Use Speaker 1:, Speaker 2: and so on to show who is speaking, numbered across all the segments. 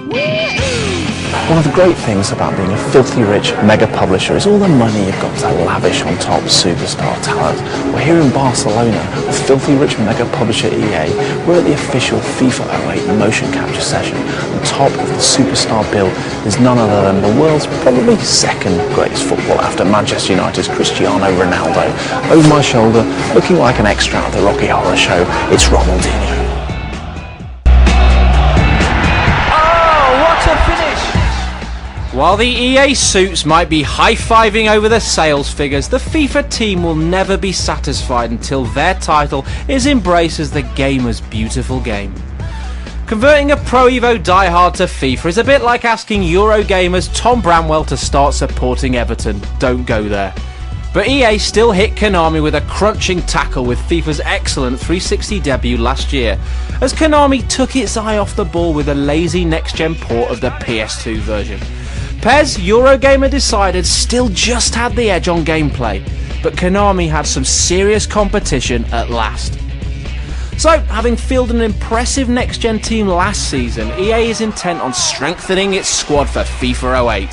Speaker 1: One of the great things about being a filthy rich mega publisher is all the money you've got to lavish on top superstar talent. We're here in Barcelona with filthy rich mega publisher EA. We're at the official FIFA 08 motion capture session. On top of the superstar bill is none other than the world's probably second greatest footballer after Manchester United's Cristiano Ronaldo. Over my shoulder, looking like an extra of the Rocky Horror Show, it's Ronaldinho.
Speaker 2: While the EA suits might be high-fiving over the sales figures, the FIFA team will never be satisfied until their title is embraced as the gamer's beautiful game. Converting a Pro Evo diehard to FIFA is a bit like asking Eurogamer's Tom Bramwell to start supporting Everton. Don't go there. But EA still hit Konami with a crunching tackle with FIFA's excellent 360 debut last year, as Konami took its eye off the ball with a lazy next-gen port of the PS2 version. PES, Eurogamer decided, still just had the edge on gameplay, but Konami had some serious competition at last. So, having fielded an impressive next-gen team last season, EA is intent on strengthening its squad for FIFA 08,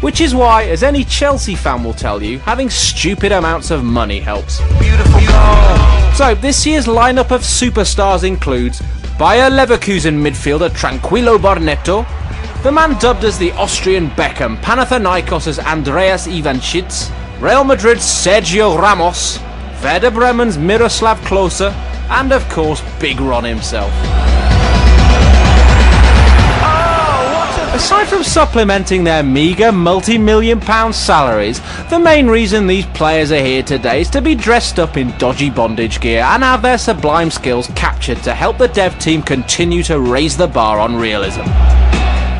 Speaker 2: which is why, as any Chelsea fan will tell you, having stupid amounts of money helps. Beautiful goal! So, this year's lineup of superstars includes Bayer Leverkusen midfielder Tranquillo Barnetto, the man dubbed as the Austrian Beckham, Panathinaikos' Andreas Ivanschitz, Real Madrid's Sergio Ramos, Werder Bremen's Miroslav Klose, and of course Big Ron himself. Aside from supplementing their meagre multi-million pound salaries, the main reason these players are here today is to be dressed up in dodgy bondage gear and have their sublime skills captured to help the dev team continue to raise the bar on realism.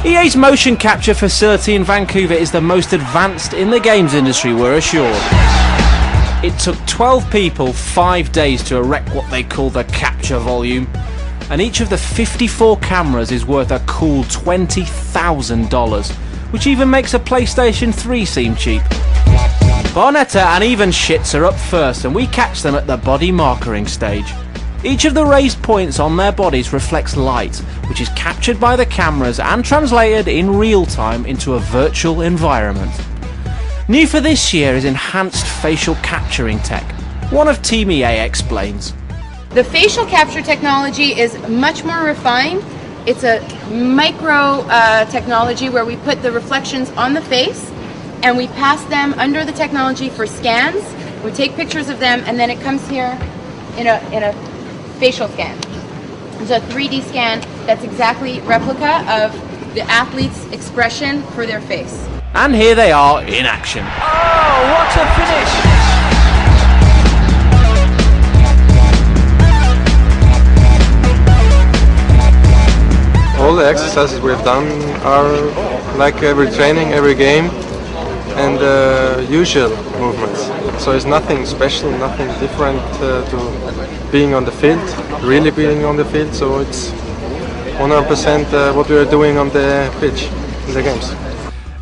Speaker 2: EA's motion capture facility in Vancouver is the most advanced in the games industry, we're assured. It took 12 people 5 days to erect what they call the capture volume, and each of the 54 cameras is worth a cool $20,000, which even makes a PlayStation 3 seem cheap. Barnetta and Ivanschitz are up first, and we catch them at the body markering stage. Each of the raised points on their bodies reflects light, which is captured by the cameras and translated in real time into a virtual environment. New for this year is enhanced facial capturing tech. One of Team EA explains.
Speaker 3: The facial capture technology is much more refined. It's a micro technology where we put the reflections on the face and we pass them under the technology for scans. We take pictures of them and then it comes here in a facial scan. It's a 3D scan that's exactly replica of the athlete's expression for their face.
Speaker 2: And here they are in action. Oh, what a finish!
Speaker 4: All the exercises we've done are like every training, every game, and usual movements. So it's nothing special, nothing different to being on the field, really being on the field. So it's 100% what we are doing on the pitch in the games.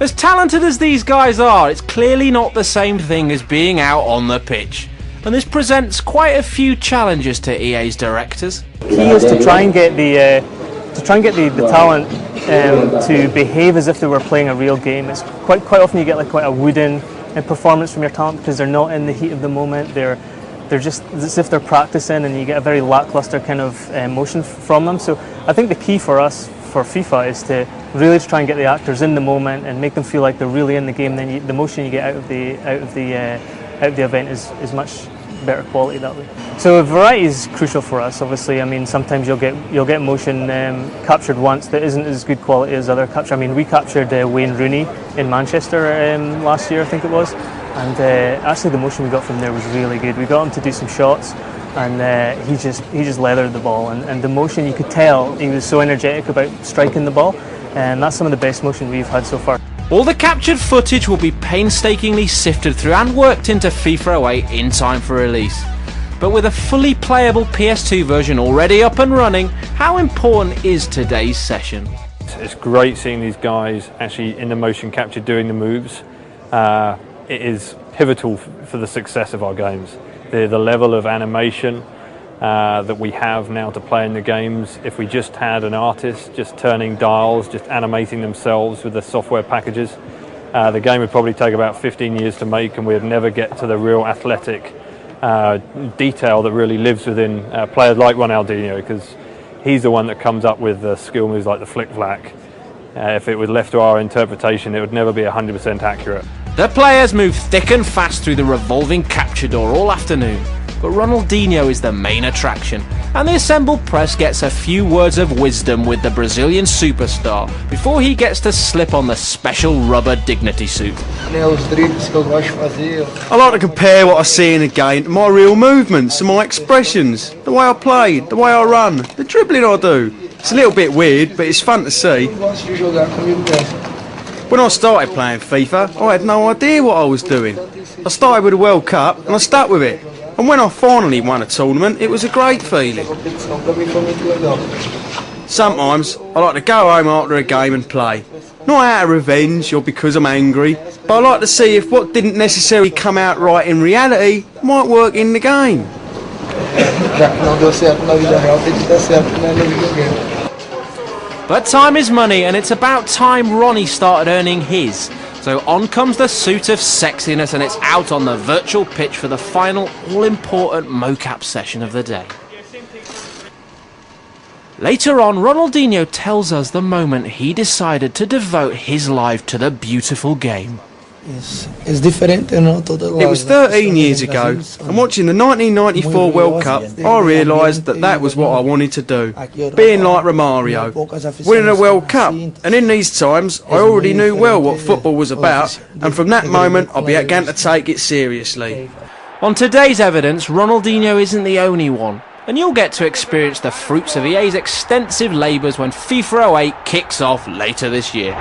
Speaker 2: As talented as these guys are, it's clearly not the same thing as being out on the pitch. And this presents quite a few challenges to EA's directors.
Speaker 5: Key is to try and get the talent to behave as if they were playing a real game. It's quite often you get like quite a wooden performance from your talent because they're not in the heat of the moment. They're just as if they're practicing, and you get a very lackluster kind of motion from them. So I think the key for us for FIFA is to really try and get the actors in the moment and make them feel like they're really in the game. Then the motion you get out of the event is much better quality that way. So variety is crucial for us. Obviously, I mean sometimes you'll get motion captured once that isn't as good quality as other capture. I mean we captured Wayne Rooney in Manchester last year, I think it was, and actually the motion we got from there was really good. We got him to do some shots, and he just leathered the ball, and the motion, you could tell he was so energetic about striking the ball, and that's some of the best motion we've had so far.
Speaker 2: All the captured footage will be painstakingly sifted through and worked into FIFA 08 in time for release. But with a fully playable PS2 version already up and running, how important is today's session?
Speaker 6: It's great seeing these guys actually in the motion capture doing the moves. It is pivotal for the success of our games. The level of animation, that we have now to play in the games. If we just had an artist just turning dials, just animating themselves with the software packages, the game would probably take about 15 years to make, and we'd never get to the real athletic detail that really lives within players like Ronaldinho, because he's the one that comes up with skill moves like the flick-flack. If it was left to our interpretation, it would never be 100% accurate.
Speaker 2: The players move thick and fast through the revolving capture door all afternoon, but Ronaldinho is the main attraction, and the assembled press gets a few words of wisdom with the Brazilian superstar before he gets to slip on the special rubber dignity suit.
Speaker 7: I like to compare what I see in a game to my real movements and my expressions, the way I play, the way I run, the dribbling I do. It's a little bit weird, but it's fun to see. When I started playing FIFA, I had no idea what I was doing. I started with the World Cup and I stuck with it. And when I finally won a tournament, it was a great feeling. Sometimes I like to go home after a game and play. Not out of revenge or because I'm angry, but I like to see if what didn't necessarily come out right in reality might work in the game.
Speaker 2: But time is money, and it's about time Ronnie started earning his. So on comes the suit of sexiness, and it's out on the virtual pitch for the final all-important mocap session of the day. Later on, Ronaldinho tells us the moment he decided to devote his life to the beautiful game.
Speaker 7: It was 13 years ago, and watching the 1994 World Cup, I realised that that was what I wanted to do, being like Romario, winning a World Cup. And in these times, I already knew well what football was about, and from that moment I began to take it seriously.
Speaker 2: On today's evidence, Ronaldinho isn't the only one, and you'll get to experience the fruits of EA's extensive labours when FIFA 08 kicks off later this year.